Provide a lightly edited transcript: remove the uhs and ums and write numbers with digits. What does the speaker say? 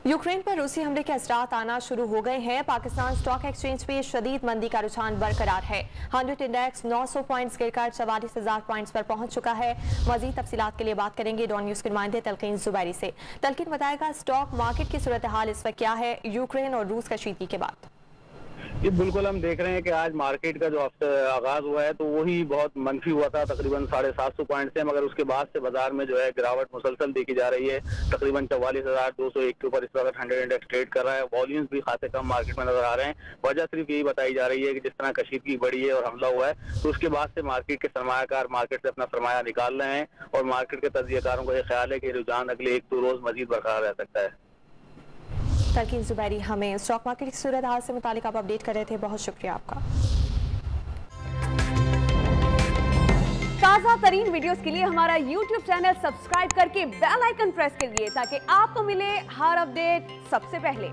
Ukraine पर रूसी हमले के असरात आना शुरू हो गए हैं। पाकिस्तान स्टॉक एक्सचेंज पे शदीद मंदी का रुझान बरकरार है। 100 इंडेक्स 900 पॉइंट्स गिरकर 44,000 पॉइंट्स पर पहुंच चुका है। मजीद तफसीलात के लिए बात करेंगे डॉन न्यूज के नुमाइंदे तलकीन जुबैरी से। तलकीन बताएगा स्टॉक मार्केट की सूरत हाल इस वक्त क्या है यूक्रेन और रूस कशीदगी के बाद। ये बिल्कुल हम देख रहे हैं कि आज मार्केट का जो आगाज हुआ है तो वही बहुत मनफी हुआ था, तकरीबन 750 पॉइंट से, मगर उसके बाद से बाजार में जो है गिरावट मुसलसल देखी जा रही है। तकरीबन 44,201 के ऊपर इस वक्त 100 इंडेक्स ट्रेड कर रहा है। वॉल्यूम्स भी खासे कम मार्केट में नजर आ रहे हैं। वजह सिर्फ यही बताई जा रही है कि जिस तरह कशीदगी बढ़ी है और हमला हुआ है तो उसके बाद से मार्केट के सरमायाकार मार्केट से अपना सरमाया निकाल रहे हैं और मार्केट के तज्जियाकारों को यह ख्याल है कि रुझान अगले 1-2 रोज मजीद बरकरार रह सकता है। तलकीन जुबैरी हमें स्टॉक मार्केट की सूरत हाल से मुतालिक आप अपडेट कर रहे थे, बहुत शुक्रिया आपका। ताज़ा तरीन वीडियोस के लिए हमारा YouTube चैनल सब्सक्राइब करके बेल आइकन प्रेस करिए ताकि आपको मिले हर अपडेट सबसे पहले।